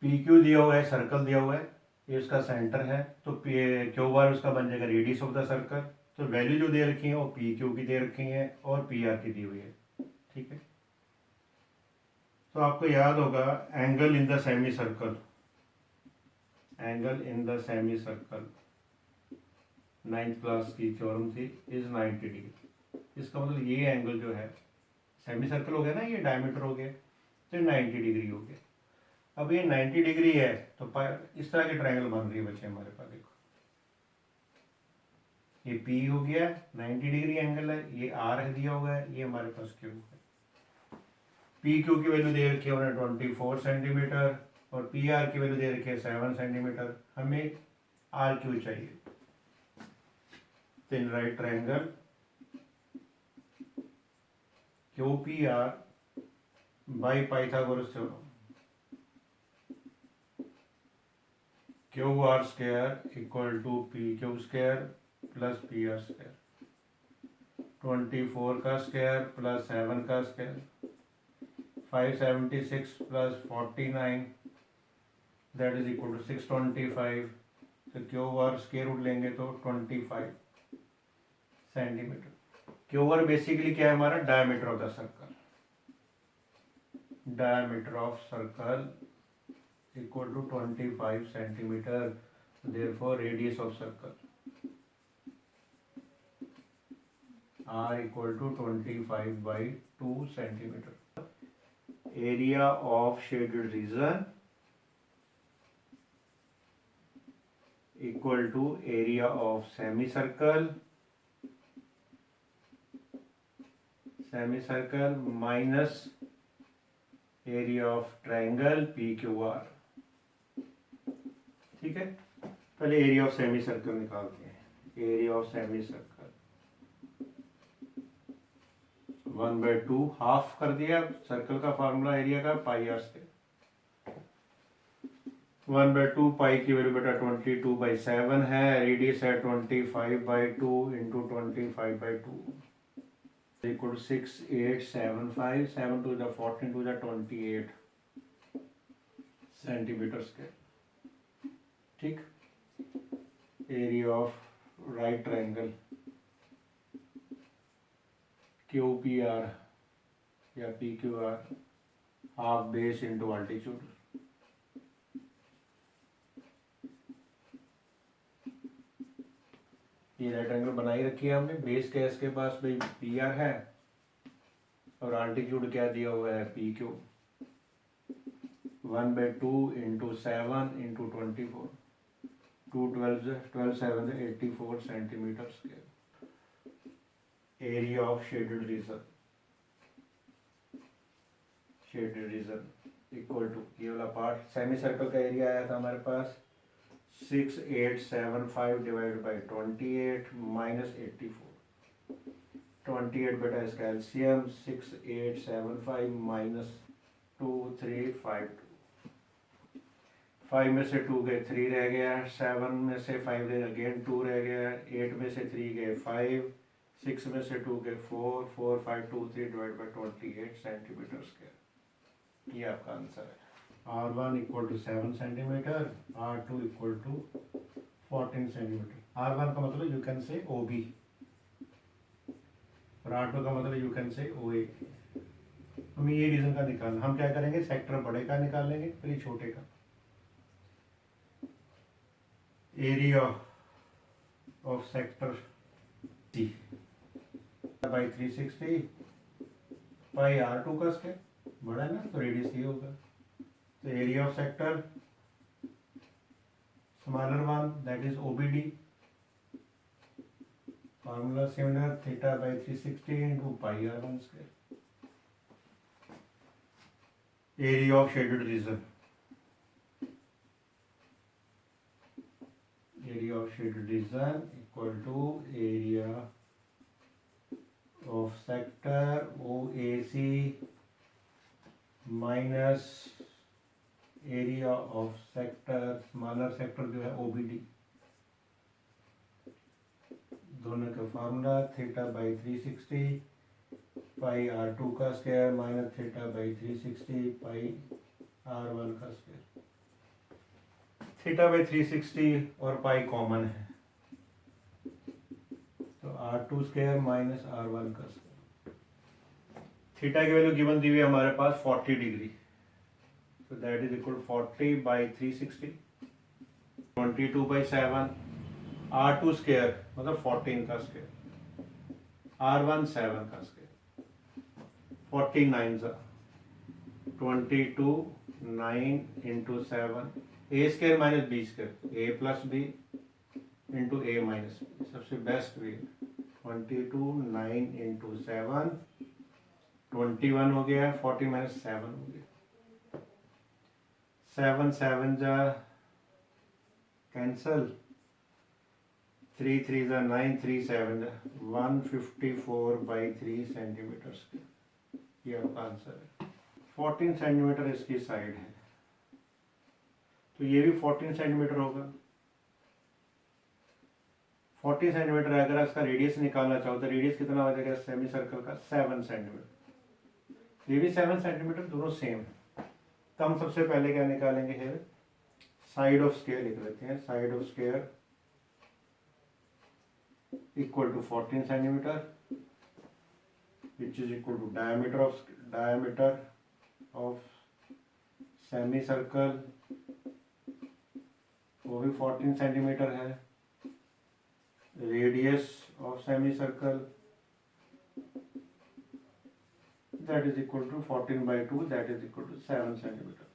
P Q दिया हुआ है, सर्कल दिया हुआ है, ये उसका सेंटर है, तो क्यू बार उसका बन जाएगा रेडियस ऑफ द सर्कल। तो वैल्यू जो दे रखी है वो पी क्यू की दे रखी है और पी आर की दी हुई है। ठीक है, तो आपको याद होगा angle in the semi circle, angle in the semi circle 9th class की थ्योरम थी, इज 90 डिग्री। इसका मतलब ये एंगल जो है, सेमी सर्कल हो गया ना, ये डायमीटर हो गया, तो 90 डिग्री हो गया। अब ये 90 डिग्री है, तो इस तरह के ट्रायंगल बन रही है बच्चे हमारे पास। देखो ये P हो गया, 90 डिग्री एंगल है, ये R है दिया हुआ है, ये हमारे पास Q है। पी क्यू की वैल्यू दे रखी है उन्हें 24 सेंटीमीटर और पी आर की वैल्यू दे रखी है 7 सेंटीमीटर। हमें आर क्यू चाहिए। तो in right triangle Q P R by Pythagoras theorem, Q R square equal to P Q square plus P R square, 24 का स्क्वायर प्लस 7 का square, 576 plus 49 that is equal to 625। तो Q R square root लेंगे तो 25 centimetre. Q R basically क्या है हमारा, diameter of the circle, diameter of circle equal to 25 centimetre. Therefore radius of circle R equal to 25/2 centimetre. Area of shaded region equal to area of semi circle minus area of triangle P Q R. ठीक है, पहले area of semi circle निकालते हैं। Area of semi circle 1/2 half कर दिया, circle का formula area का पाई are से। 1/2 पाई की वैल्यू बेटा 22/7 है, रेडियस है 25/2 into 25/2 equal to 6875, 7 to the 14 to the 28 centimetre square. ठीक, area of right triangle Q P R या P Q R half base into altitude. ये राइट एंगल बनाई रखी है हमने, बेस क्या है इसके पास भाई पी आर है और अल्टीट्यूड क्या दिया हुआ है P Q. 1/2 into 7 into 24, 12 7 84 centimetre square. Area of shaded region equal to ये वाला पार्ट सेमी सर्कल का एरिया आया था हमारे पास 6875 डिवाइड बाई 28 माइनस 84। 28 बेटा इसका एलसीएम 6875 माइनस 2352। 5 में से 2 गए 3 रह गया, 7 में से 5 गए अगेन 2 रह गया, 8 में से 3 गए 5, 6 में से 2 गए 4, 4 5 2 3 डिवाइड बाई 28 सेंटीमीटर स्क्वायर। ये आपका आंसर है। R1 equal to 7 centimetre, R2 equal to 14 centimetre. R1 का मतलब यू कैन से OB और R2 का मतलब यू कैन से OA। हमें ये रीजन का निकालना, हम क्या करेंगे सेक्टर बड़े का निकाल लेंगे फिर छोटे का। Area of sector C by 360 pi R2 का स्क्वायर, बड़ा है ना तो रेडियस ये होगा। तो area of sector smaller one that is OBD, formula similar theta by 360 into pi R1 square. Area of shaded region, area of shaded region equal to area of sector OAC minus area of sector smaller sector जो है OBD। दोनों का formula theta by 360 pi R2 का square minus theta by 360 pi R1 का square. Theta by 360 और pi common है, तो R2 square minus R1 का स्क्वायर। थीटा की वैल्यू गिवन दी हुई है हमारे पास 40 डिग्री, तो that is equal 40 by 360, 22/7। R2 square मतलब 14 का स्क्वायर, R1 7 का स्क्वायर, 49 22 9 इंटू 7, ए स्क्वायर माइनस बी स्क्वायर, ए प्लस बी इंटू ए माइनस बी, सबसे बेस्ट वे। 22 9 इंटू 7 21 हो गया, 40 माइनस 7 हो गया, 7 7 जा कैंसल, 3 3 जा 9, 3 7 जा 154/3 सेंटीमीटर, ये आपका आंसर है। 14 सेंटीमीटर इसकी साइड है, तो ये भी 14 सेंटीमीटर होगा। 40 सेंटीमीटर है, अगर इसका रेडियस निकालना चाहो तो रेडियस कितना हो जाएगा सेमी सर्कल का, 7 सेंटीमीटर। ये भी 7 सेंटीमीटर, दोनों सेम है। तो हम सबसे पहले क्या निकालेंगे है, साइड ऑफ स्क्वायर लिख लेते हैं। Side of square equal to 14 centimetre which is equal to diameter of semi circle, वो भी 14 सेंटीमीटर है। Radius of semi circle that is equal to 14/2, that is equal to 7 centimeter.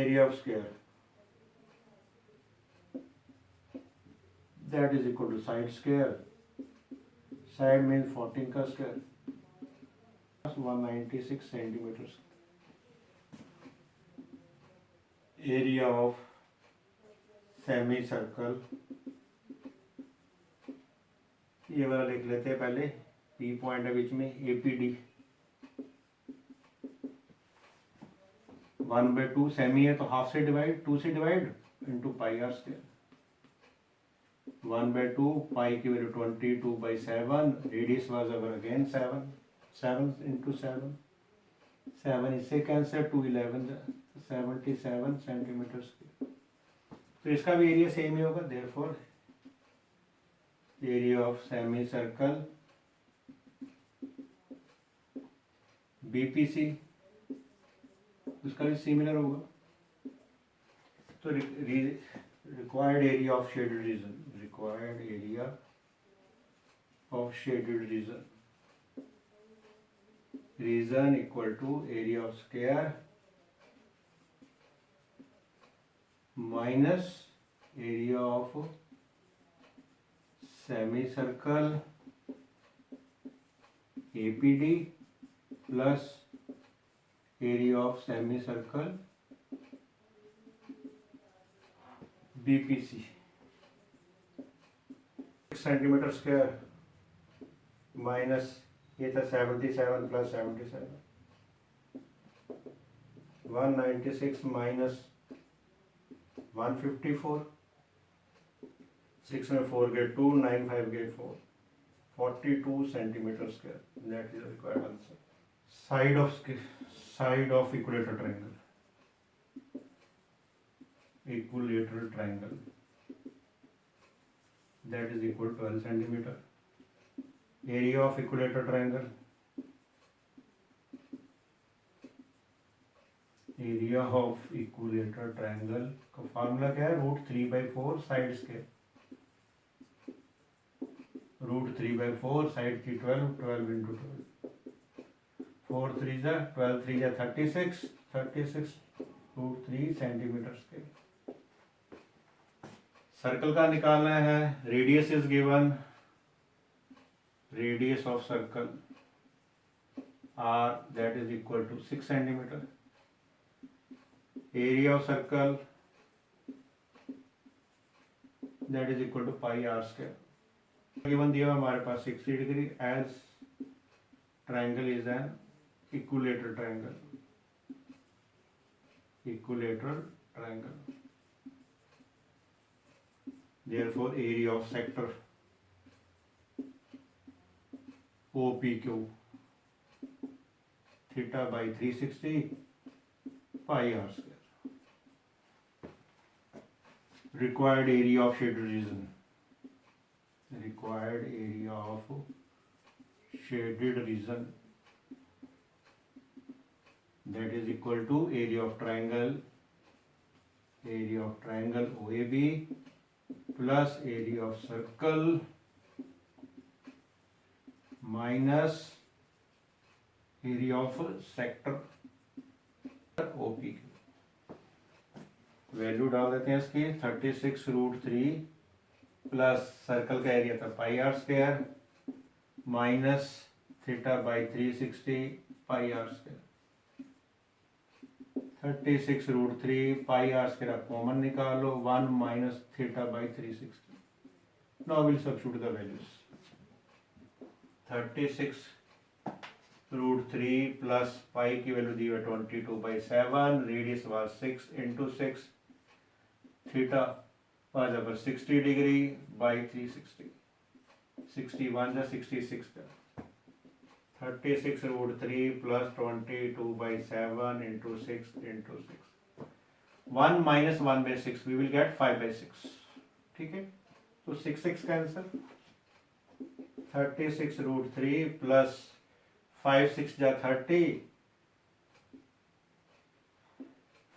Area of square that is equal to side square, side means 14 का square, 196 centimeters. Area of semi circle, ये वाला लिख लेते हैं पहले, P point है बीच में, APD 1/2 semi है तो हाफ से डिवाइड, 2 से divide into pi are square, 1/2 pi की value 22/7, radius was our again 7 into 7 इससे कैंसिल, 2 11 77 सेंटीमीटर स्क्वायर। तो इसका भी एरिया सेम ही होगा, therefore area of semi circle BPC उसका भी सिमिलर होगा। तो required area of shaded region, required area of shaded region equal to area of square minus area of semi circle APD plus area of semi circle BPC। 6 centimetre square minus ये था 77 plus 77, 196 minus 154, 6 में 4 गए 2, 9 5 गए 4, 42 centimetre square, that is required answer. Side of equilateral triangle that is equal to 12 centimeter. Area of equilateral triangle, area of equilateral triangle का formula क्या है, √3/4 sides के, √3/4 side की 12, 12 इंटू 12, 4 3 जा 12, 3 जा 36, 36 √3 सेंटीमीटर के। सर्कल का निकालना है, radius is given, radius of circle R that is equal to 6 centimeter, area of circle that is equal to pi r square, given दिया हमारे पास 60 degree, as triangle is an equilateral triangle, therefore area of sector OPQ theta by 360 pi r square। required area of shaded region, required area of shaded region, that is equal to area of triangle OAB plus area of circle minus area of sector OP। Value डाल देते हैं इसकी 36√3 plus circle का area था pi are square minus theta by 360 pi are square. 36√3 pi are square आप common निकालो 1 minus theta by 360। Now will substitute the values. 36√3 plus pi की value दी है 22/7, radius was 6 into 6, theta was our 60 degree by 360, 61 या 66 का 36√3 plus 22/7 into 6 into 6, 1 minus 1/6 we will get 5/6। ठीक है, तो 6 कैंसिल, 36√3 प्लस 5 6 जा 30,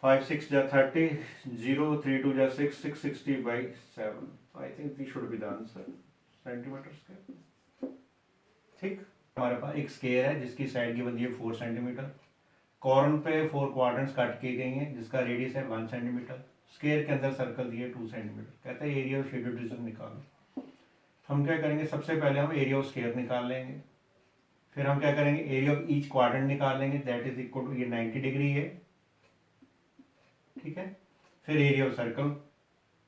5 6 जा 30, 0 3 2 जा 6, 660/7। I think this should be the answer, centimetre square. ठीक, हमारे पास एक स्क्वायर है जिसकी साइड की बनती है 4 सेंटीमीटर, कॉर्नर पे 4 क्वाड्रेंट्स काट की गई हैं जिसका रेडियस है 1 सेंटीमीटर, स्क्वायर के अंदर सर्कल दिए 2 सेंटीमीटर। कहते हैं एरिया ऑफ शेडेड रीजन निकालो। हम क्या करेंगे, सबसे पहले हम एरिया ऑफ स्क्वायर निकाल लेंगे, फिर हम क्या करेंगे एरिया ऑफ ईच क्वाड्रेंट निकाल लेंगे, दैट इज इक्वल टू, ये 90 डिग्री है, ठीक है। फिर एरिया ऑफ सर्कल,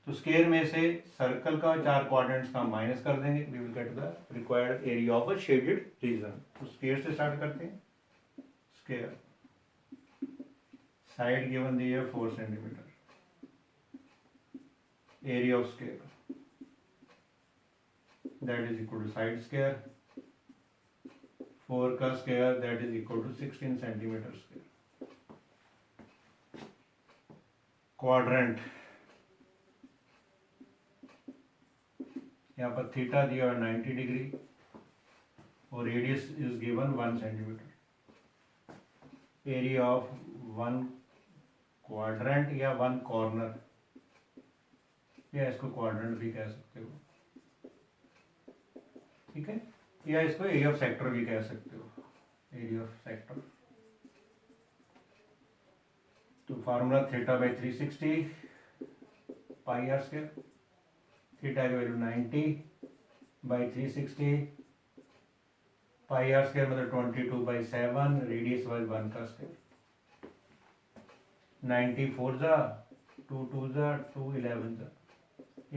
तो स्क्वायर में से सर्कल का 4 क्वाड्रेंट्स का माइनस कर देंगे, we will get the required area of a shaded region. तो स्क्वायर से स्टार्ट करते हैं। स्क्वायर साइड गिवन दी है 4 centimetre, area of square that is equal to side square, 4 का square that is equal to 16 centimetre square. Quadrant, यहाँ पर theta दिया है 90 डिग्री और radius is given 1 centimetre. Area of 1 quadrant या 1 कॉर्नर, या इसको क्वाड्रेंट भी कह सकते हो, ठीक है, या इसको एरिया ऑफ सेक्टर भी कह सकते हो, एरिया ऑफ सेक्टर। तो formula theta by 360 pi are square, theta की वैल्यू 90/360, पाई आर स्क्वायर मतलब 22/7, रेडियस वाइज 1 का स्क्वायर, 90 4 जा 2 2 जा 2 11 जा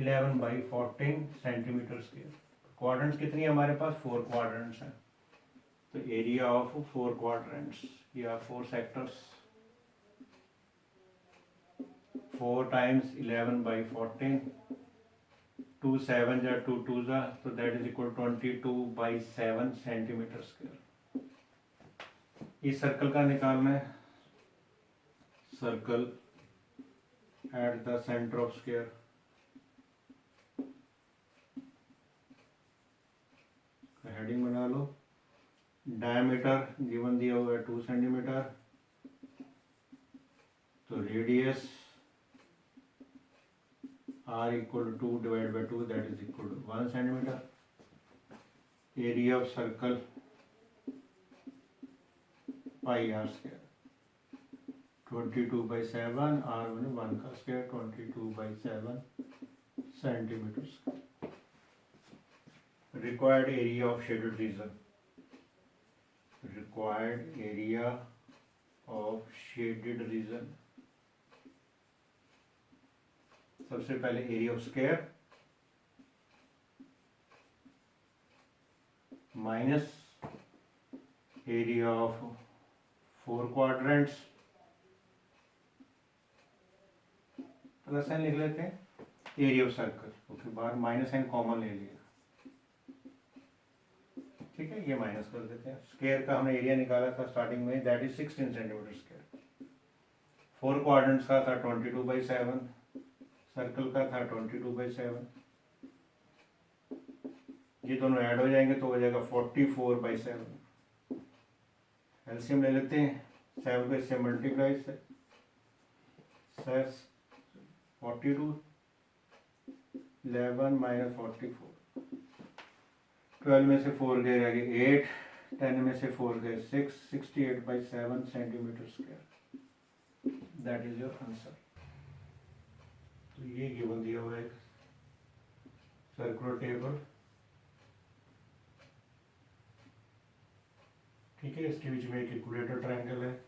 11/14 सेंटीमीटर स्क्वायर। क्वाड्रेंट्स कितनी है हमारे पास, 4 क्वाड्रेंट्स हैं, तो एरिया ऑफ 4 क्वाड्रेंट्स या 4 सेक्टर्स, 4 टाइम्स 11/14, 2 7 जा 2 2 जा, तो that is equal 22/7 centimetre square. इस सर्कल का निकालना है, circle at the centre of square, heading बना लो। डायमीटर गिवन दिया हुआ है 2 सेंटीमीटर, तो radius r equal to 2 divide by 2 that is equal to 1 centimetre. Area of circle pi are square, 22/7, r मैंने 1 का square 22/7 centimetre square. Required area of shaded region, required area of shaded region, सबसे पहले area of square minus area of 4 quadrants, plus sign लिख लेते हैं, area of circle, okay, बाहर minus sign common ले लिया, ठीक है, ये माइनस कर देते हैं। स्क्वायर का हमने एरिया निकाला था स्टार्टिंग में, that is 16 centimetre square. 4 quadrants का था 22/7, सर्कल का था 22/7, ये दोनों ऐड हो जाएंगे तो हो जाएगा 44/7। एलसीएम ले लेते हैं, 7 को इससे मल्टीप्लाई से 42, 11 माइनस 44, 12 में से 4 गए रह गए 8, 10 में से 4 गए 6, 68/7 centimetre square. That is your answer. तो ये गिवन दिया हुआ है सर्कुलर टेबल, ठीक है। इसके बीच में एक इक्विलेटर ट्रायंगल है,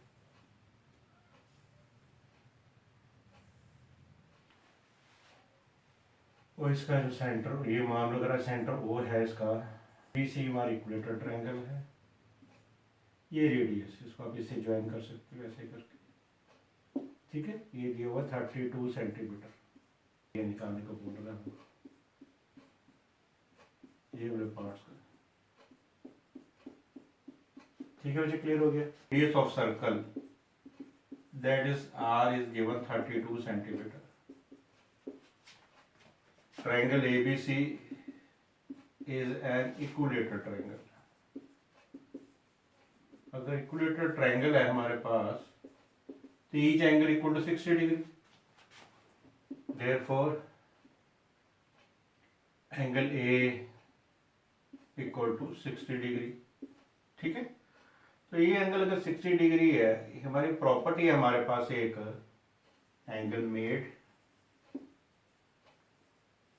और इसका जो सेंटर, ये मान लो अगर सेंटर ओ है इसका, BC हमारा इक्विलेटर ट्रायंगल है, ये रेडियस, इसको आप इससे ज्वाइन कर सकते हो ऐसे करके, ठीक है। ये दिया हुआ 32 सेंटीमीटर, ये निकालने को बोल रहा हूँ, ये वाले पार्ट्स का, ठीक है बच्चे, क्लियर हो गया। Radius of circle that is R is given 32 centimetre. Triangle ABC is an equilateral triangle। अगर इक्विलेटरल ट्रायंगल है हमारे पास तो each angle equal to 60 degree, therefore angle A equal to 60 degree, ठीक है। तो ये एंगल अगर 60 डिग्री है, हमारी प्रॉपर्टी है हमारे पास एक angle made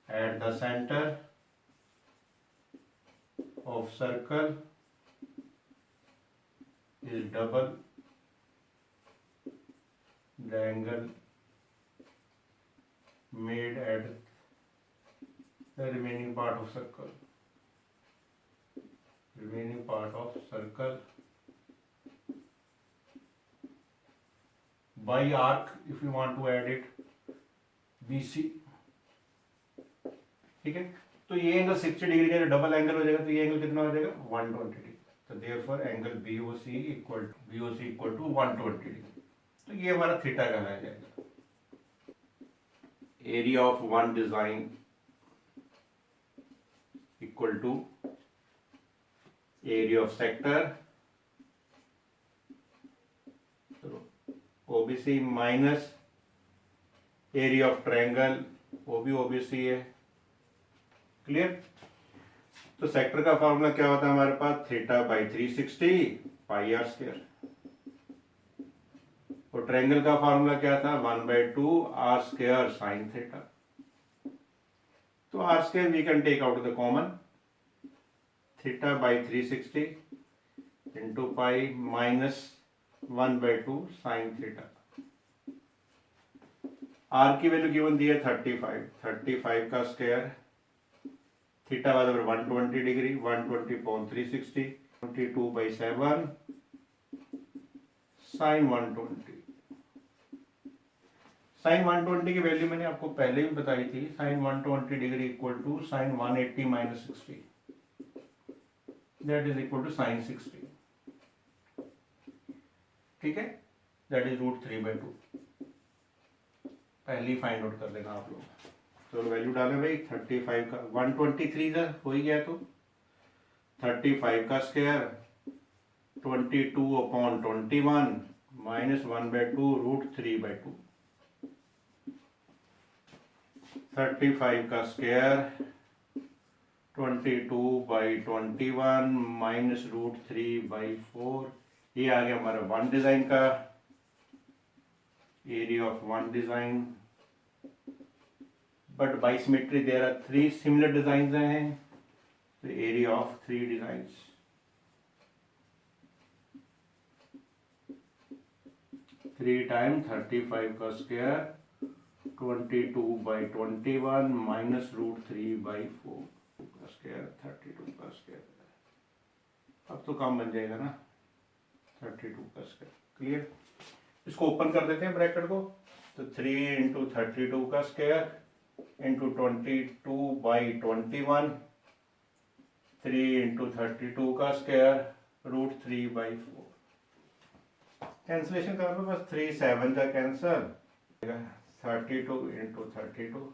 at the center of circle is double the angle made at the remaining part of circle, remaining part of circle by arc if you want to add it BC, ठीक है। तो ये angle 60 degree का double angle हो जाएगा, तो ये angle कितना हो जाएगा 120 डिग्री। तो therefore angle BOC equal to 120 degree. तो ये हमारा थीटा कहलाया जाएगा। Area of one design equal to area of sector OBC minus area of triangle, वो भी OBC है, क्लियर। तो सेक्टर का फॉर्मूला क्या होता है हमारे पास, θ/360 πr², और ट्रायंगल का फॉर्मूला क्या था 1/2 r² sin θ। तो r² we can take out the common, θ/360 into pi minus 1/2 sin θ। r की वैल्यू गिवन दी है 35 का स्क्वायर, थीटा बराबर 120 डिग्री, 120 पॉन 360, 22/7 साइन 120। साइन 120 की वैल्यू मैंने आपको पहले भी बताई थी, sine 120 degree equal to sine 180 minus 60, that is equal to sine 60, ठीक है। दैट इज √3/2, पहले ही फाइंड आउट कर लेना आप लोग। तो वैल्यू डालें भाई, 35 का 123 का हो ही गया, तो 35 का स्क्वायर 22/21 माइनस 1/2 √3/2, 35 का स्क्वायर 22/21 माइनस √3/4, ये आ गया हमारा वन डिजाइन का area of one design. But by symmetry there are 3 similar design हैं, तो area of 3 designs, three time 35 का स्क्वायर 22/21 माइनस √3/4 का स्क्वायर 32 का स्क्वायर। अब तो काम बन जाएगा ना, 32 का स्क्वायर, क्लियर। इसको ओपन कर देते हैं ब्रैकेट को, तो 3 × 32 का स्क्वायर इंटू 22/21, 3 × 32 का स्क्वायर √3/4। कैंसिलेशन कर लो बस, 3 7 का cancel, 32 into 32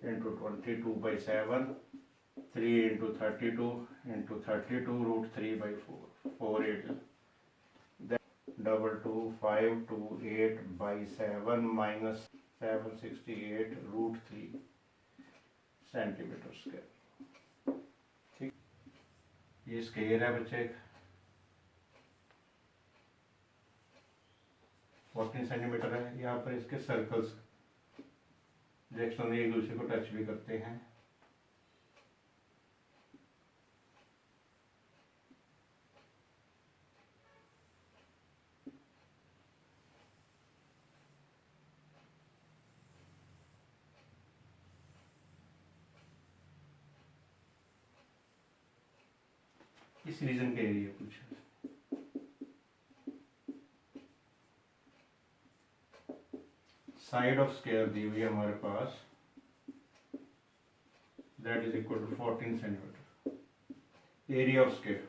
into 22/7, 3 into 32 into 32 root 3/4, 4/8. Then 225/8/7 minus 768 root 3 centimetre square. ठीक, ये स्क्वायर है बच्चे 14 सेंटीमीटर है। यहाँ पर इसके सर्कल्स डायरेक्शनली एक दूसरे को टच भी करते हैं। इस रीजन के एरिया पूछा। साइड ऑफ स्क्वायर दी हुई है हमारे पास, that is equal to 14 centimetre. Area of square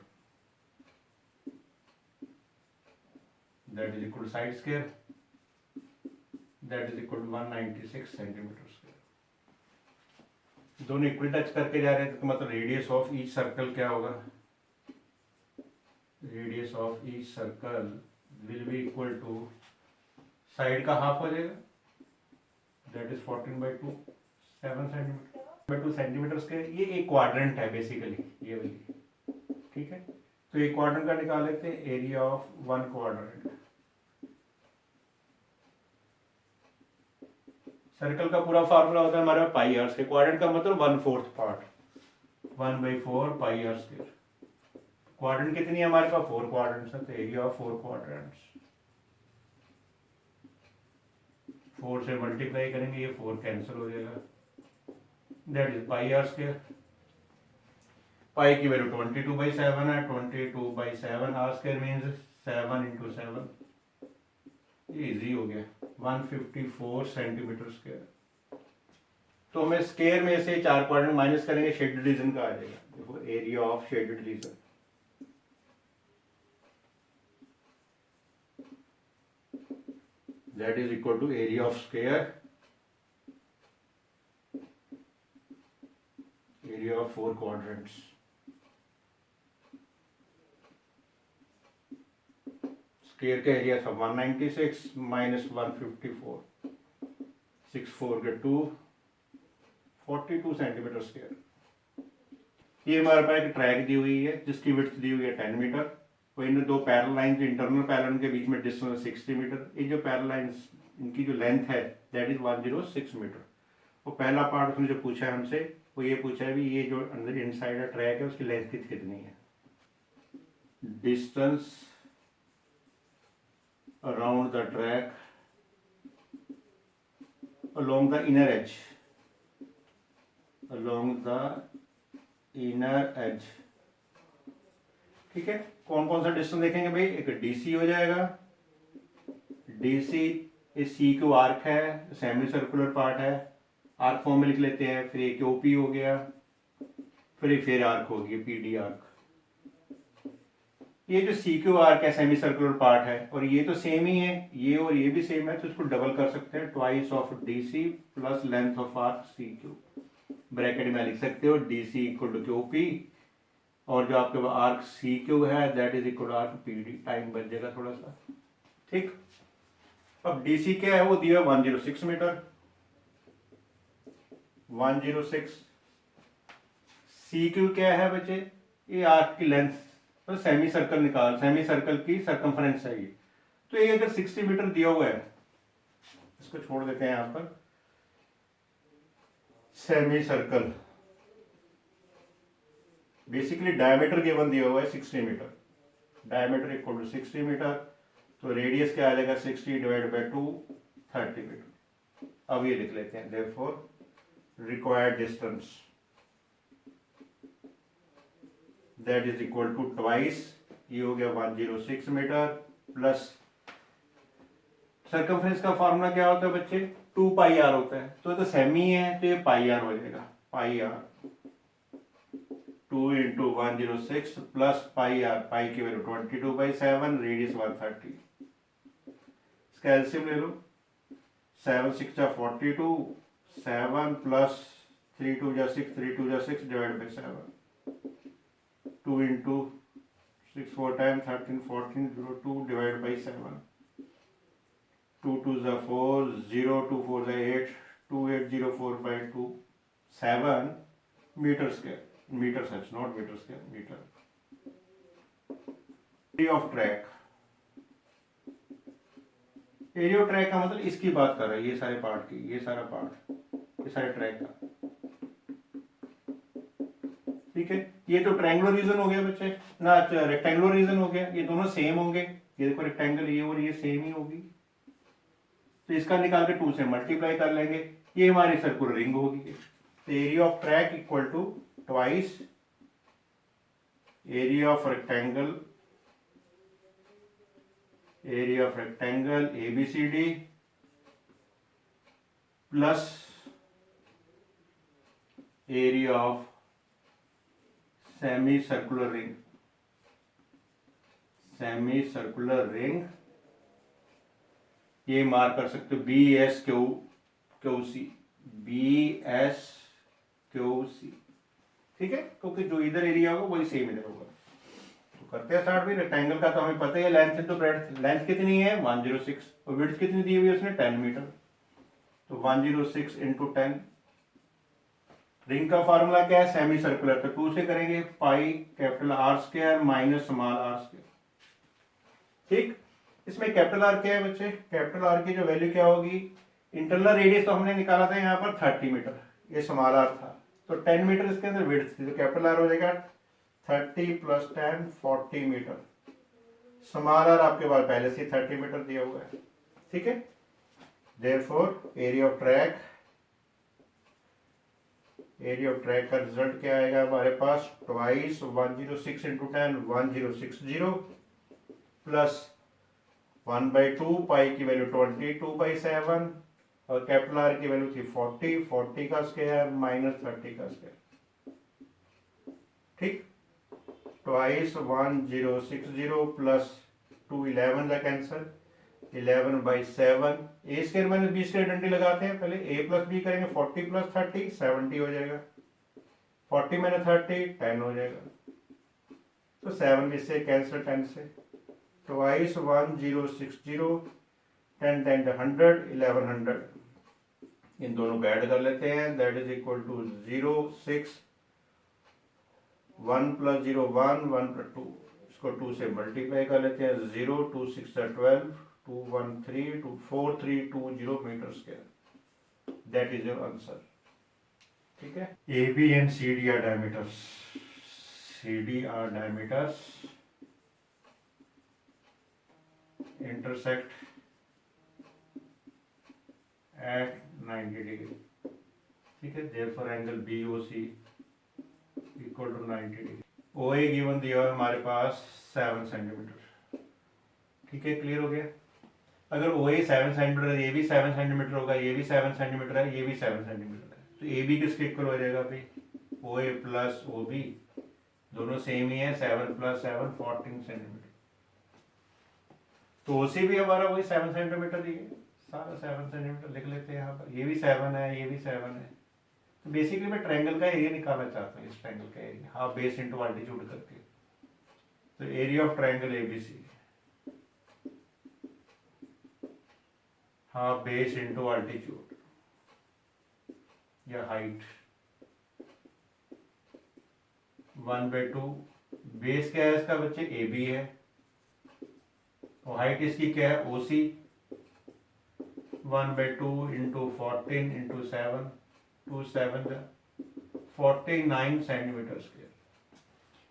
that is equal to side square, that is equal to 196 centimetre square. दोनों इक्वल टच करके जा रहे हैं तो मतलब रेडियस ऑफ ईच सर्कल क्या होगा? Radius of each circle will be equal to side का हाफ हो जाएगा, that is 14/2, 7 centimetre 2 centimetre square. ये एक क्वाड्रेंट है बेसिकली, ये वाली। ठीक है, तो एक क्वाड्रेंट का निकाल लेते हैं, area of one quadrant. Circle का पूरा फार्मूला होता है हमारा पाई आर स्क्वायर, क्वाड्रेंट का मतलब 1/4 part, 1/4 pi are square. Quadrant कितनी है हमारे पास? 4 क्वाड्रेंट्स है, तो एरिया ऑफ 4 क्वाड्रेंट्स 4 से मल्टीप्लाई करेंगे, ये 4 कैंसिल हो जाएगा, that is pi are square. Pi की वैल्यू 22/7 है, 22/7 आर स्क्वायर मीन्स 7 into 7, ये इजी हो गया, 154 सेंटीमीटर स्क्वायर। तो हमें स्क्वायर में से 4 क्वाड्रेंट माइनस करेंगे, शेडेड रीजन का आ जाएगा। देखो area of shaded reason, that is equal to area of square, area of 4 quadrants, square का एरिया था 196 माइनस 154, 6 4 के 2, 42 सेंटीमीटर स्क्वायर। ये हमारे पास एक ट्रैक दी हुई है जिसकी विड्थ दी हुई है 10 मीटर, और इन दो पैरेलल लाइन जो इंटरनल पैरेलल के बीच में डिस्टेंस 60 मीटर। ये जो पैरेलल लाइंस इनकी जो लेंथ है दैट इज 106 मीटर। वो पहला पार्ट उसने जो पूछा है हमसे वो ये पूछा है भी ये जो अंदर इनसाइड का ट्रैक है उसकी लेंथ कितनी है। Distance around the track along the inner edge, along the inner edge। ठीक है, कौन कौन सा डिस्टेंस देखेंगे भाई? एक डीसी हो जाएगा, डीसी सी क्यू आर्क है, सेमी सर्कुलर पार्ट है, आर्क फॉर्म में लिख लेते हैं। फिर एक ओपी हो गया, फिर आर्क हो गया पीडी आर्क। ये जो सी क्यू आर्क है सेमी सर्कुलर पार्ट है, और ये तो सेम ही है, ये और ये भी सेम है, तो इसको डबल कर सकते हैं, twice of DC plus length of arc C Q. Bracket में लिख सकते हो डीसी इक्वल टू क्यूपी, और जो आपके पास आर्क सी क्यू है that is equal to arc PD. Time बच जाएगा थोड़ा सा। ठीक, अब डीसी क्या है वो दिया 106 मीटर, 106। सी क्यू क्या है बच्चे? ये आर्क की लेंथ, तो सेमी सर्कल निकाल, सेमी सर्कल की सर्कमफ्रेंस है ये। तो ये अगर 60 मीटर दिया हुआ है, इसको छोड़ देते हैं यहां पर। Semi circle basically diameter given दिया हुआ है 60 metre, diameter equal to 60 metre, तो रेडियस क्या आ जाएगा 60 डिवाइड बाय 2, 30 मीटर। अब ये लिख लेते हैं, therefore required distance that is equal to twice, ये हो गया 106 मीटर, प्लस सर्कमफ्रेंस का फॉर्मूला क्या होता है बच्चे? 2 पाई आर होता है, तो सेमी है तो ये पाई आर हो जाएगा, pi R 2 into 106 plus pi R, pi की वैल्यू 22/7, रेडियस 130। इसका एलसीएम ले लो, 7 6 जा 42, 7 प्लस 3 2 जा 6, 3 2 जा 6 divide by 7, 2 into 6 4 10 13 14 0 2 divide by 7, 2 2 जा 4, 0 2 4 जा 8, 2804 by 2, 7 meter square, meter such, not meter square, meter. Area of track, area of track का मतलब इसकी बात कर रहा है, ये सारे पार्ट की, ये सारा पार्ट, ये सारे ट्रैक का, ठीक है। ये तो ट्रायंगुलर रीजन हो गया बच्चे ना, रेक्टेंगुलर रीजन हो गया, ये दोनों सेम होंगे, ये देखो रेक्टेंगल ये और ये सेम ही होगी, तो इसका निकाल के 2 से मल्टीप्लाई कर लेंगे, ये हमारी सर्कुलर रिंग होगी। तो area of track equal to twice area of rectangle, area of rectangle ABCD plus area of semi circular ring, semi circular ring, ये मार्क कर सकते हो BSQC, BSQC, ठीक है, क्योंकि जो इधर एरिया होगा वही सेम इधर होगा। तो करते हैं स्टार्ट भी। रेक्टेंगल का तो हमें पता ही है, लेंथ इनटू ब्रेड्थ, लेंथ कितनी है 106 और विड्थ कितनी दी हुई है उसने 10 मीटर, तो 106 इंटू 10। रिंग का फार्मूला क्या है, सेमी सर्कुलर, तो 2 से करेंगे, pi capital R square minus small r square, ठीक। इसमें कैपिटल R क्या है बच्चे, कैपिटल R की जो वैल्यू क्या होगी, इंटरनल रेडियस तो हमने निकाला था यहाँ पर 30 मीटर, ये स्मॉल r था, तो 10 मीटर इसके अंदर विड्थ थी, तो कैपिटल R हो जाएगा 30 प्लस 10 40 मीटर, स्मॉल r आपके पास पहले से 30 मीटर दिया हुआ है, ठीक है। Therefore area of track, area of track का रिजल्ट क्या आएगा हमारे पास, ट्वाइस 106 इंटू 10 1060 प्लस 1/2, पाई की वैल्यू 22/7 और कैपिटल R की वैल्यू थी 40 का स्क्वायर माइनस 30 का स्क्वायर, ठीक। ट्वाइस 1060 प्लस 2 11 का कैंसर, 11/7, ए स्क्वायर माइनस बी स्क्वायर डंडी लगाते हैं, पहले a प्लस बी करेंगे, 40 प्लस 30 70 हो जाएगा, 40 माइनस 30 10 हो जाएगा, तो 7 में से कैंसर 10 से, ट्वाइस 1060 10 10 100 1100, इन दोनों को ऐड कर लेते हैं, that is equal to 0 6 1 plus 0 1 1 plus 2, इसको 2 से मल्टीप्लाई कर लेते हैं, 0 2 6 12 2 1 3 2 4 3 2 0 metre square, that is your answer, ठीक है। AB and CD are diameters, CD are diameters intersect at 90 degree, ठीक है। therefore angle BOC equal to 90 degree। OA given दिया है हमारे पास 7 सेंटीमीटर, ठीक है, क्लियर हो गया। अगर OA 7 सेंटीमीटर है, ये भी 7 सेंटीमीटर होगा, ये भी 7 सेंटीमीटर है, ये भी 7 सेंटीमीटर है, तो AB किसके इक्वल हो जाएगा भाई, OA प्लस OB, दोनों सेम ही है, 7 प्लस 7 14 सेंटीमीटर, तो OC भी हमारा वही 7 सेंटीमीटर ही है, सारा 7 सेंटीमीटर लिख लेते हैं यहाँ पर, ये भी 7 है, ये भी 7 है, तो बेसिकली मैं ट्रायंगल का एरिया निकालना चाहता हूँ, इस ट्रायंगल का area half base into altitude करके, तो area of triangle ABC half base into altitude या हाइट 1/2, बेस क्या है इसका बच्चे, AB है, और हाइट इसकी क्या है OC, 1/2 into 14 into 7 2 7 49 centimetre square.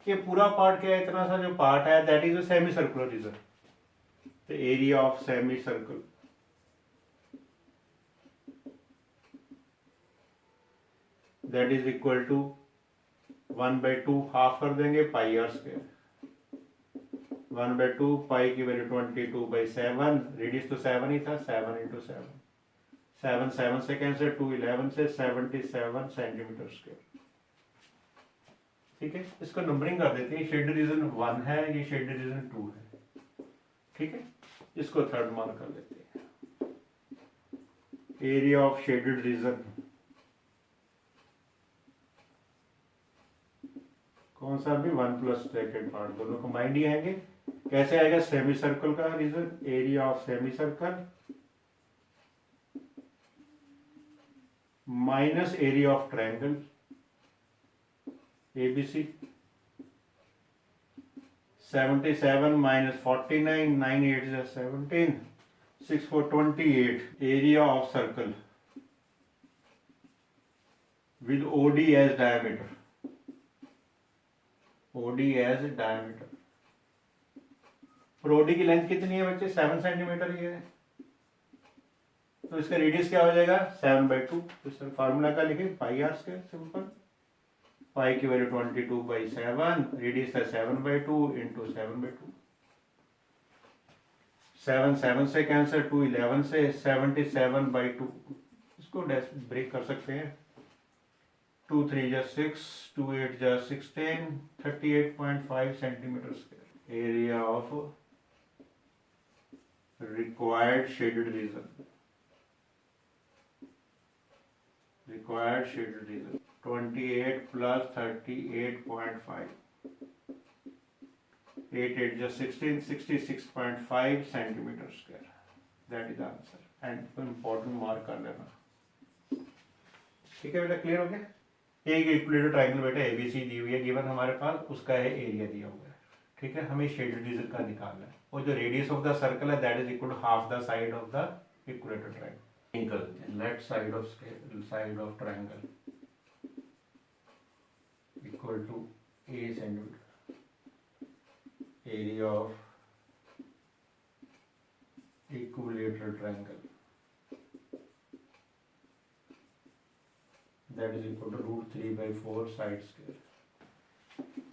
ये पूरा पार्ट क्या है, इतना सा जो पार्ट है that is a semi circular region, the area of semi circle, that is equal to 1/2 half कर देंगे पाई R स्क्वायर, 1/2 पाई की वैल्यू 22/7, रेडियस तो 7 ही था, 7 इंटू 7, 7 7 से कैंसिल, 2 11 से 77 सेंटीमीटर स्क्वायर, ठीक है। इसको नंबरिंग कर देते हैं, शेड रीजन 1 है, ये शेड रीजन 2 है, ठीक है, इसको थर्ड मार्क कर लेते हैं, एरिया ऑफ शेडेड रीजन कौन सा भी 1 प्लस ब्रैकेट पार्ट दोनों कंबाइंड ही आएंगे। कैसे आएगा? सेमी सर्कल का region, area of semi circle minus area of triangle ABC। 77 minus 49, 9 8 is 17, 6 4 28, area of circle with OD as diameter, OD as diameter। और OD की लेंथ कितनी है बच्चे? 7 सेंटीमीटर ही है, तो इसका रेडियस क्या हो जाएगा? 7/2। तो सर फार्मूला का लिखे, पाई आर स्क्वायर, सिंपल। पाई की वैल्यू 22/7, रेडियस है 7/2 इंटू 7/2। 7 7 से कैंसिल, 2 11 से, 77/2। इसको ब्रेक कर सकते हैं। 2 3 जा 6, 2 8 जा 16, 38.5 centimetre square. Area of required shaded region, required shaded region 28 plus 38.5, 8 8 just 16, 66.5 centimeter square। That is the answer। and important mark कर लेना। ठीक है बेटा, क्लियर हो गया? एक इक्विलेटरल ट्रायंगल बेटा ABC दी हुई है गिवन हमारे पास, उसका है एरिया दिया हुआ है। ठीक है, हमें शेडेड रीजन का निकालना है, और जो रेडियस ऑफ द सर्कल है that is equal to half the side of the equilateral triangle. Left side of triangle equal to A centimeter, area of equilateral triangle that is equal to √3/4 side square।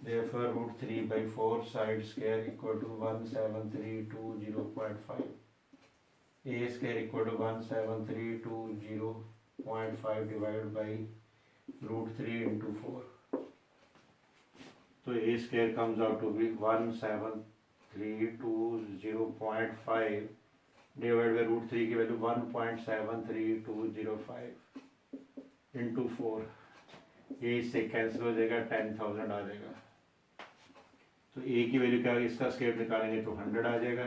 Therefore √3/4 side square equal to 17320.5, A square equal to 17320.5 divided by √3 into 4। तो A square comes out to be 17320.5 divide by √3 की value 1.73205 into 4। ये इससे cancel हो जाएगा, 10,000 आ जाएगा। तो A की value क्या, इसका स्क्वायर निकालेंगे तो 100 आ जाएगा,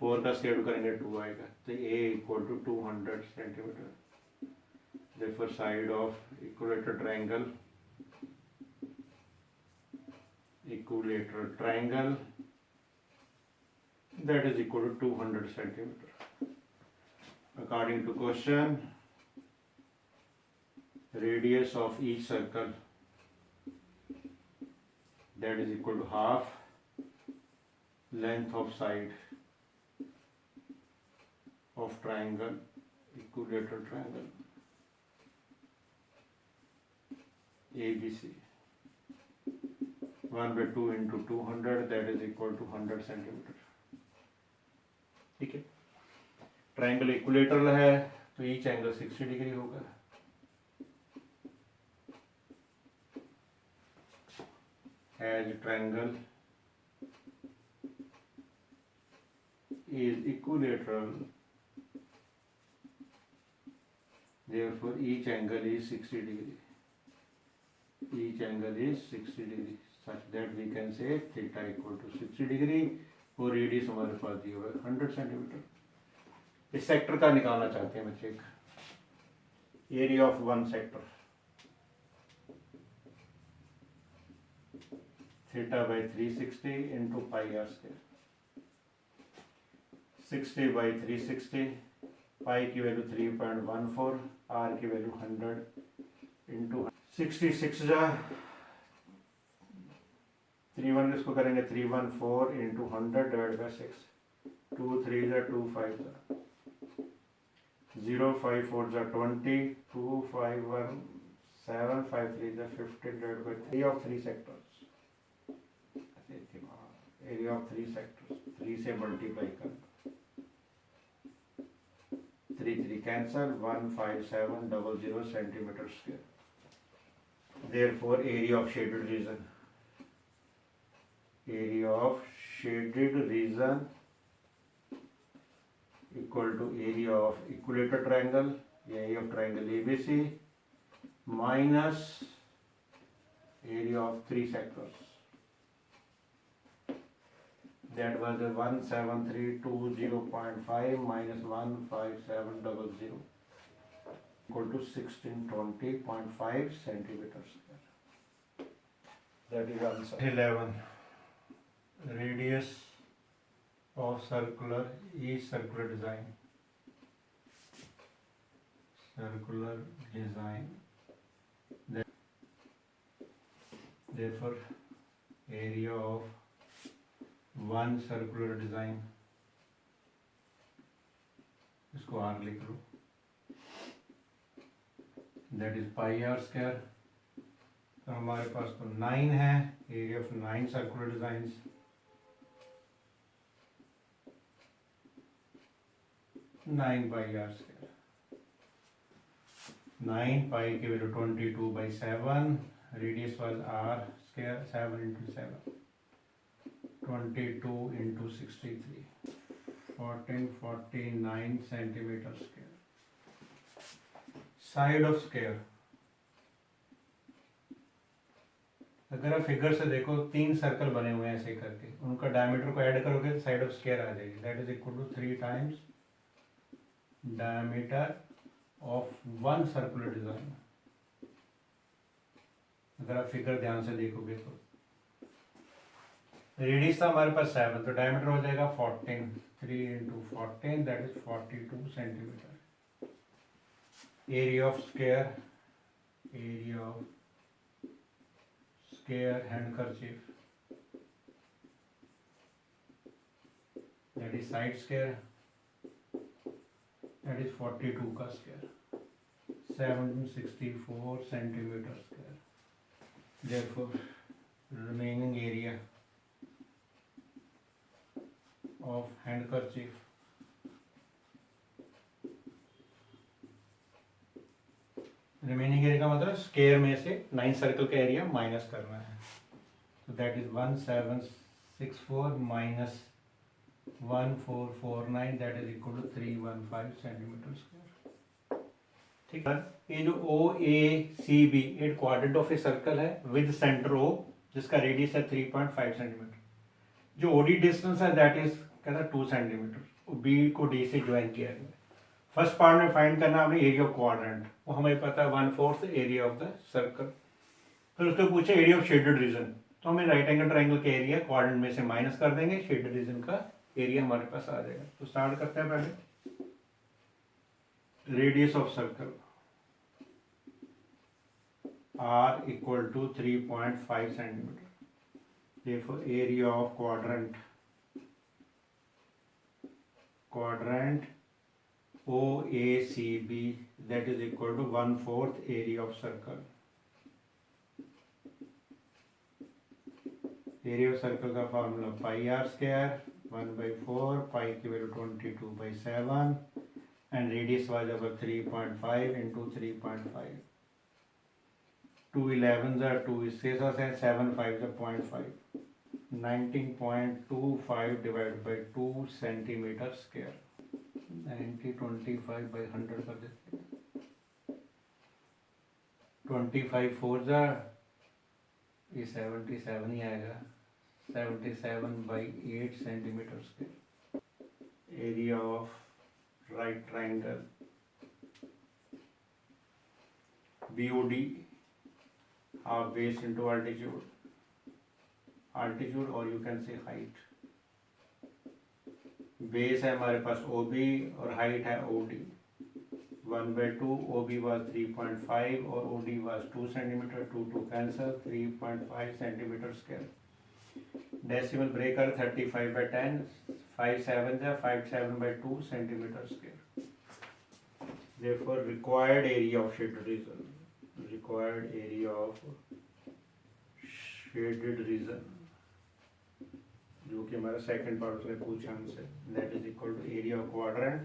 4 का स्क्वायर करेंगे 2 आएगा, तो A equal to 200 centimetre. Therefore side of equilateral triangle that is equal to 200 centimeter। According to question, radius of each circle that is equal to half length of side of triangle, equilateral triangle ABC। 1/2 into 200 that is equal to 100 centimetre. ठीक है, triangle equilateral है तो each angle 60 degree होगा। As triangle is equilateral, therefore each angle is 60 degree। Each angle is 60 degree such that we can say theta equal to 60 degree। और radius हमारे पास दिया हुआ है 100 सेंटीमीटर। इस सेक्टर का निकालना चाहते हैं बच्चे, area of one sector, theta by 360 into pi are square. 60/360, pi की वैल्यू 3.14, आर की वैल्यू 100 इंटू 66 जा 3 इसको करेंगे 314 इंटू 100 डिवाइड बाई 6, 2 3 जा 2 5 जा 0 5 4 जा 20, 2 5 1 7 5 3 जा 15 divide by 3 of 3 sectors. Area of 3 sectors 3 से मल्टीप्लाई कर, 3 3 cancel, 15700 centimetre square. Therefore area of shaded region, area of shaded region equal to area of equilateral triangle ये area of triangle ABC minus area of 3 sectors. That was a 17320.5 minus 15700 equal to 1620.5 centimeters square. That is answer. 11. Radius of circular is circular design. Circular design. Therefore, area of one circular design, इसको R लिख लो, that is pi r square. तो हमारे पास तो 9 है, area of 9 circular designs, nine pi r square. 9 pi की value 22/7, radius was r square, 7 into 7, 22 into 63, 1449 centimeter square. Side of square, अगर आप फिगर से देखो 3 सर्कल बने हुए हैं ऐसे करके, उनका डायमीटर को ऐड करोगे तो साइड ऑफ स्क्वायर आ जाएगी. That is equal to 3 times diameter of one circular design. अगर आप फिगर ध्यान से देखोगे तो रेडियस था हमारे पास 7, तो डायमीटर हो जाएगा 14, 3 into 14 that is 42 centimetre. Area of square, area of square handkerchief, that is side square, that is 42 का square, 764 centimetre square. Therefore, remaining area of handkerchief remaining area का मतलब स्क्वायर में से 9 सर्कल का एरिया माइनस करना है. तो that is 1764 minus 1449 that is equal to 315 centimetre square. ठीक है. ये जो ओ ए सी बी एक क्वाड्रेंट ऑफ ए सर्कल है विद सेंटर ओ जिसका रेडियस है 3.5 सेंटीमीटर. जो ओडी डिस्टेंस है दैट इज कहता है 2 सेंटीमीटर. बी को डी से ज्वाइन किया गया. फर्स्ट पार्ट में फाइंड करना हमने एरिया ऑफ क्वाड्रेंट, वो हमें पता है 1/4 एरिया ऑफ द सर्कल. फिर उसको पूछे एरिया ऑफ शेडेड रीजन, तो हमें राइट एंगल ट्राइंगल का एरिया क्वाड्रेंट में से माइनस कर देंगे, शेडेड रीजन का एरिया हमारे पास आ जाएगा. तो स्टार्ट करते हैं पहले. Radius of circle r equal to 3.5 centimeter. Therefore, area of quadrant OACB that is equal to 1/4 area of circle. Area of circle का formula pi r square 1/4, pi की value 22/7 and radius was about 3.5 into 3.5. 2 11s are 2 6 are 7 5s are 0.5. 19.25 divided by 2 centimeter square. 90 25 by 100 कर देते हैं. 25 4s are ये 77 ही आएगा. 77 by 8 centimeter square. Area of right triangle BOD, half base into altitude or you can say height. Base है हमारे पास OB और height है OD. 1/2 OB was 3.5 और OD was 2 centimeter. 2 cancel, 3.5 centimeter square. Decimal breaker 35/10, 5 7s are 57/2 centimeter square. Therefore, required area of shaded region. Required area of shaded region, जो कि हमारा second part उसने पूछा हमसे, that is equal to area of quadrant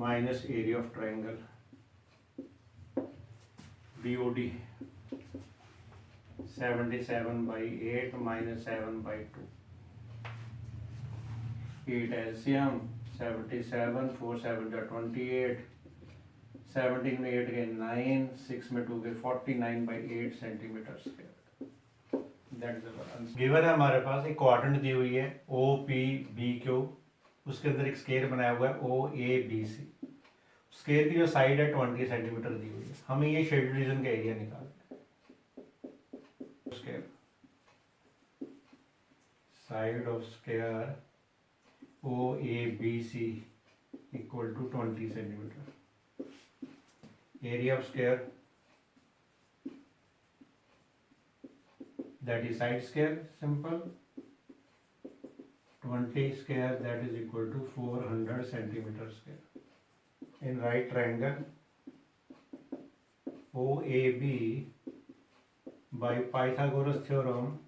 minus area of triangle BOD. 77/8 minus 7/2. 8 LCM 77, 4 7 जा 28, 17 में 8 गए 9, 6 में 2 गए 49/8 centimetre square. That is our answer. Given है हमारे पास एक क्वाड्रेंट दी हुई है OPBQ, उसके अंदर एक स्केयर बनाया हुआ है OABC। स्केयर की जो साइड है 20 सेंटीमीटर दी हुई है, हमें ये शेडेड रीजन का एरिया निकालना है। Square side of square OABC equal to 20 centimeter. Area of square, that is side square, simple. 20 square, that is equal to 400 centimeter square. In right triangle OAB, by Pythagoras theorem,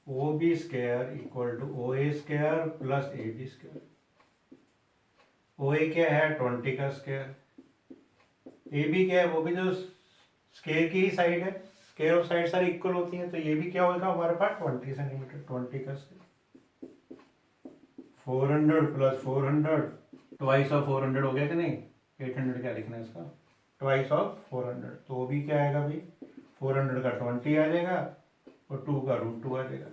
OB square equal to OA square plus AB square. OA क्या है 20 का square, AB क्या है वो भी जो square की ही side है, स्क्वायर ऑफ साइड सारी इक्वल होती हैं, तो ये भी क्या होगा हमारे पास 20 सेंटीमीटर, 20 का स्क्वायर। 400 प्लस 400 ट्वाइस ऑफ 400 हो गया कि नहीं, 800 क्या लिखना है इसका, ट्वाइस ऑफ 400, तो OB क्या आएगा भाई 400 का 20 आ जाएगा और 2 का √2 आ जाएगा।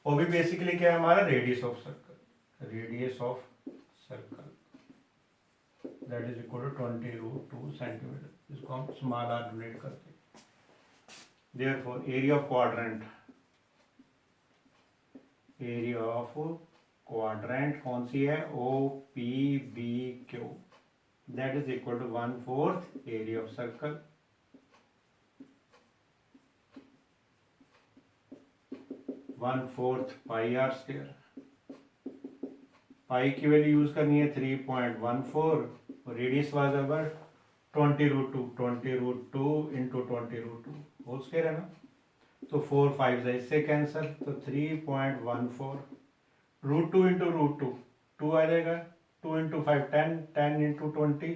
OB बेसिकली क्या है हमारा radius of circle, radius of circle, that is equal to 20√2 centimetre, इसको हम स्मॉल r डिनोट करते हैं। Therefore area of quadrant, area of quadrant कौन सी है OPBQ, that is equal to 1/4 area of circle 1/4 pi r square. Pi की value use करनी है 3.14 और radius was our 20√2, 20√2 into 20√2 whole square है ना, तो 4 5 है इससे कैंसल, तो 3.14 √2 इंटू √2 2 आ जाएगा, 2 इंटू 5 10, 10 इंटू 20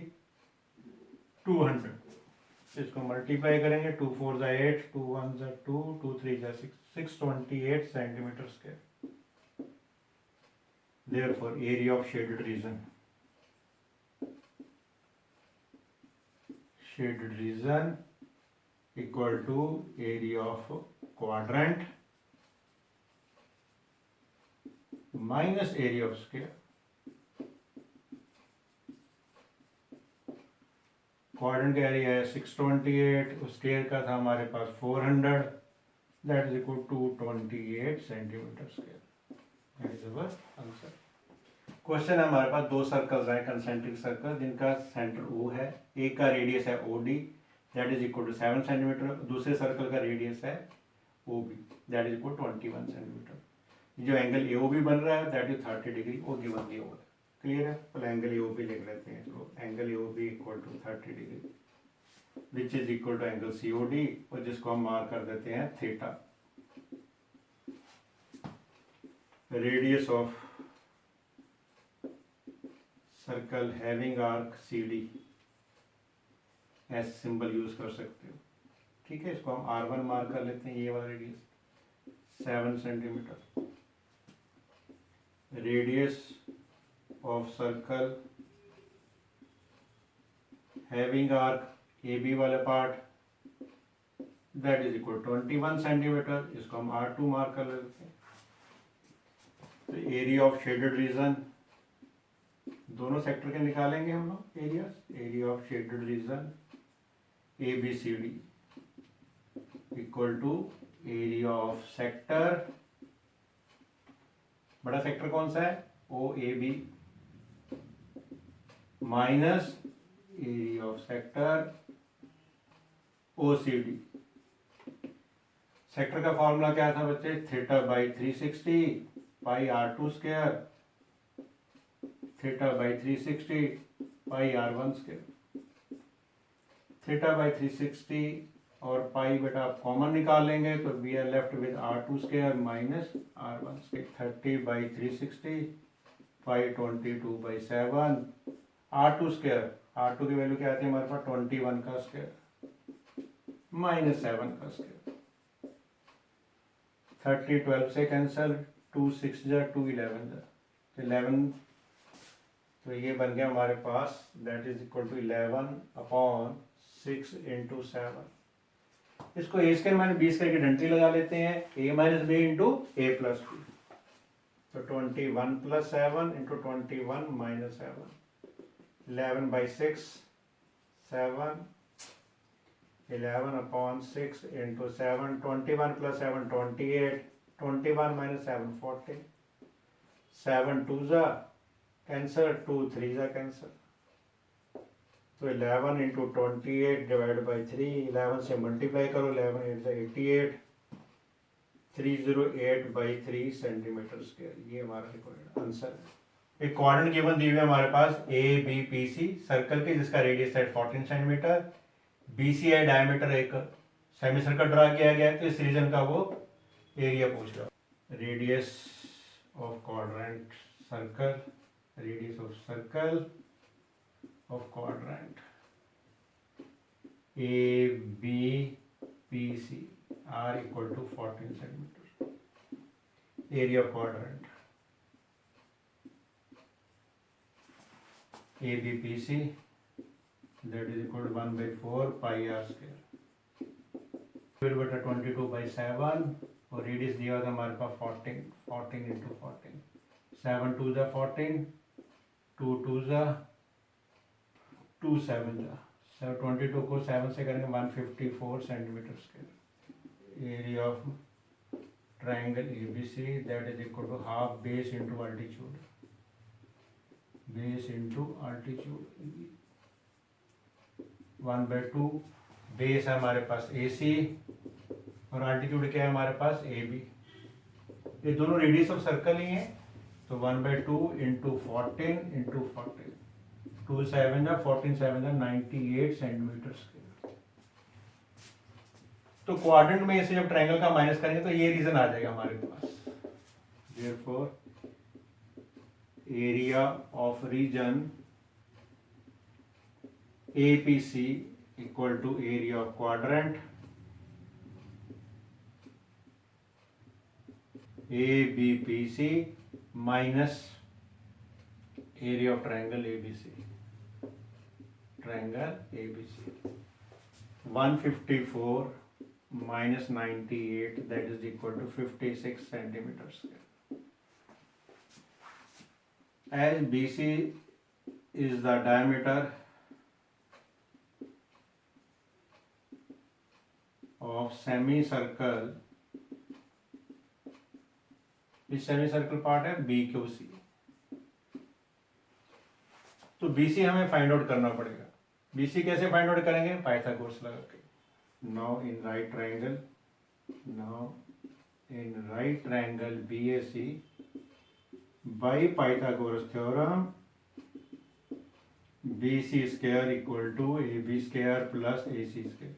200, इसको मल्टीप्लाई करेंगे 2 4 जा 8, 2 1 जा 2, 2 3 जा 6, 628 centimetre square. Therefore, area of shaded region, shaded region equal to area of quadrant minus area of square. Quadrant का एरिया है 628, स्क्वायर का था हमारे पास 400, that is equal to 28 centimetre square. That is our answer. Question है हमारे पास दो सर्कल्स हैं कंसेंट्रिक सर्कल जिनका सेंटर O है, एक का रेडियस है OD that is equal to 7 centimetre, दूसरे सर्कल का रेडियस है OB that is equal 21 centimetre. जो एंगल AOB बन रहा है दैट इज 30 डिग्री, वो गिवन दिया हुआ है, क्लियर है। तो एंगल AOB लिख लेते हैं, तो angle AOB equal to 30 degree which is equal to angle COD, और जिसको हम मार्क कर देते हैं theta. Radius of circle having arc CD, S symbol use कर सकते हो, ठीक है। इसको हम R1 मार्क कर लेते हैं, ये वाला radius 7 centimetre. Radius of circle having arc AB वाला part that is equal 21 centimetre, इसको हम R2 मार्क कर लेते हैं। तो एरिया ऑफ शेडेड रीजन, दोनों सेक्टर के निकालेंगे हम लोग area, area of shaded region ABCD equal to area of sector, बड़ा सेक्टर कौन सा है OAB minus area of sector OCD। Sector का फॉर्मूला क्या था बच्चे, theta by 360 pi R2 square, theta by 360 pi R1 square. Theta by 360 और pi बेटा आप कॉमन निकाल लेंगे तो we are left with R2 square minus R1 square. 30 by 360 pi 22/7 R2 square, R2 की वैल्यू क्या आती है हमारे पास 21 का स्क्वायर माइनस 7 का स्क्वायर। 30 12 से कैंसल, 2 6 जा 2 11 जा, 11, तो ये बन गया हमारे पास that is equal to 11/6 into 7। इसको A square minus B square की घंटी लगा लेते हैं, A minus B into A plus B, तो 21 + 7 इंटू 21 - 7, 11/6 7, 11/6 इंटू 7, 21 + 7 28, 21 - 7 40, 7 2 जा कैंसर, 2 3 जा कैंसर, तो 11 इंटू 28 डिवाइड बाई 3, 11 से मल्टीप्लाई करो, 11 8 जा 88, 308/3 सेंटीमीटर स्क्वायर, ये हमारा रिक्वायर्ड आंसर है। एक कोऑर्डिनेट गिवन दी हुई है हमारे पास A B P C circle के, जिसका रेडियस है 14 सेंटीमीटर, बी सी आई डायमीटर एक सेमी सर्कल ड्रा किया गया है, तो इस रीजन का वो एरिया पूछ रहा है। Radius of quadrant circle, radius of circle of quadrant A B P C r equal to 14 centimetre, area of quadrant A B P C that is equal to 1/4 pi are square, 22/7, और radius दिया था हमारे पास 14, 14 into 14, 7 2 जा 14, 2 2 जा 2 7 जा, 22 को 7 से करेंगे 154 centimetre square, area of triangle A B C that is equal to half base into altitude, base into altitude, 1/2, base है हमारे पास ए सी और अल्टीट्यूड क्या है हमारे पास ए बी, ये दोनों रेडियस ऑफ सर्कल ही हैं, तो 1/2 इंटू 14 इंटू 14, 2 7 जा 14 7 जा 98 सेंटीमीटर स्क्वायर। तो क्वाड्रेंट में इसे जब ट्रायंगल का माइनस करेंगे तो ये रीजन आ जाएगा हमारे पास, therefore area of region APC equal to area of quadrant ABPC minus area of triangle ABC, triangle ABC, 154 minus 98 that is equal to 56 centimeters square. As BC is the diameter of semicircle, इस semicircle part है BQC, तो BC हमें find out करना पड़ेगा। BC कैसे find out करेंगे? Pythagoras लगा के। Now in right triangle BAC by Pythagoras theorem BC square equal to AB square plus AC square।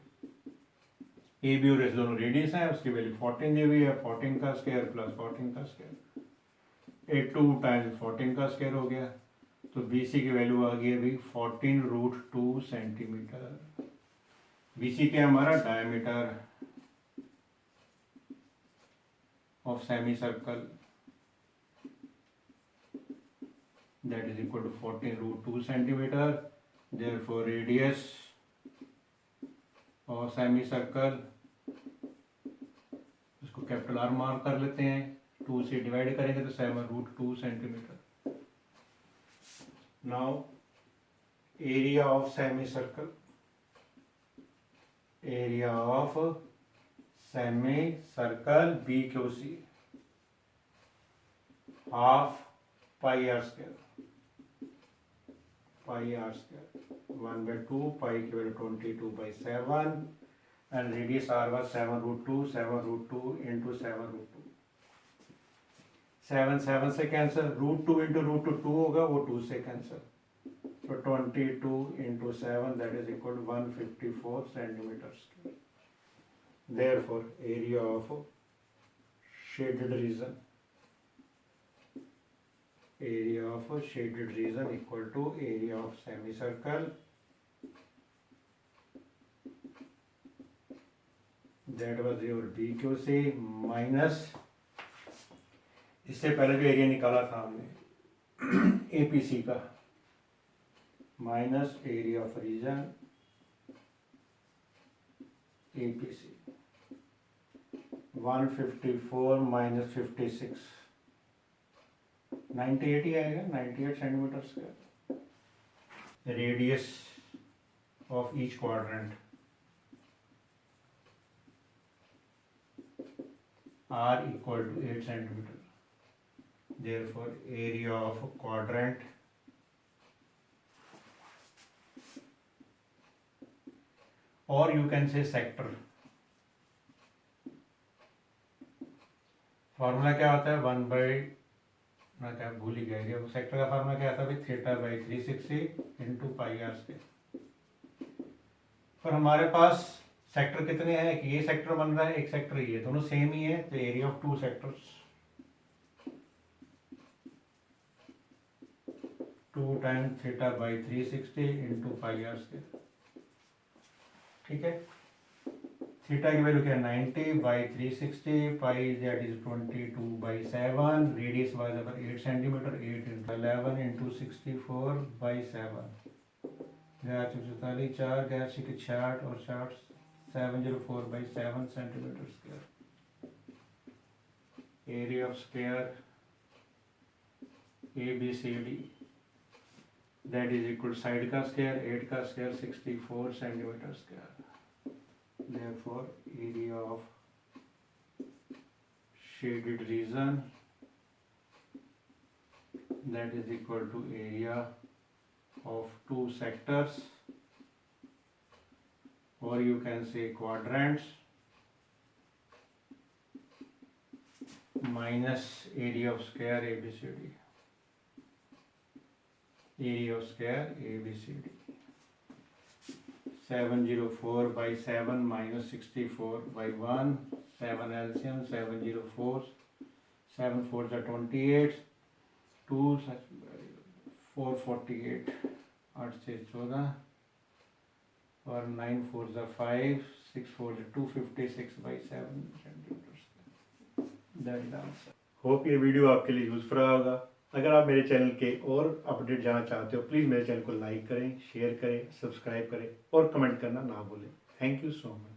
AB और S दोनों रेडियस हैं, उसकी वैल्यू 14 दी हुई है, 14 का स्क्वायर प्लस 14 का स्क्वायर, 2 टाइम्स 14 का स्क्वायर हो गया, तो BC की वैल्यू आ गई अभी 14√2 सेंटीमीटर। BC क्या हमारा diameter of semi circle that is equal to 14√2 centimetre, therefore radius of semi circle, इसको कैपिटल आर मार्क कर लेते हैं, 2 से डिवाइड करेंगे तो 7√2 centimetre. Now area of semi circle, area of semi circle BQC half pi are square, 1/2 pi की value 22/7 and radius r was 7√2 into 7√2, 7 7 से cancel, √2 into √2 होगा, वो 2 से cancel, so 22 into 7 that is equal to 154 centimeters square. Therefore area of shaded region, equal to area of semicircle, that was your BQC minus इससे पहले जो area निकाला था हमने APC का minus area of region APC 154 minus 56 98 ही आएगा, 98 centimetre square. Radius of each quadrant R equal to 8 centimeter. Therefore, area of a quadrant or you can say sector. Formula क्या होता है 1 बाई मैं क्या भूल ही गया, सेक्टर का फार्मूला क्या आता है भाई theta by 360 into pi are square. पर हमारे पास सेक्टर कितने हैं कि ये सेक्टर बन रहा है, एक सेक्टर ये, दोनों सेम ही है, तो area of 2 sectors 2 times theta by 360 into pi are square. ठीक है, थीटा की वैल्यू क्या है 90 by 360, pi that is 22 by 7, radius was our 8 centimetre, 8 into 11 into 64 by 7, 44 4 66 और 60 704 by 7 centimeter square. Area of square ABCD that is equal to side का square 8 का square 64 centimeter square. Therefore, area of shaded region that is equal to area of 2 sectors, or you can say quadrants, minus area of square ABCD. Area of square ABCD. 704 by 7 minus 64 by 1, 7 LCM, 704, 7 4s are 28, 2 448, 8 से 14 और 9 4s are 5, 6 4s are 256 by 7 centimeters. That is the answer. Hope ये video आपके लिए useful रहा होगा। अगर आप मेरे चैनल के और अपडेट जानना चाहते हो प्लीज़ मेरे चैनल को लाइक करें, शेयर करें, सब्सक्राइब करें और कमेंट करना ना भूलें। Thank you so much.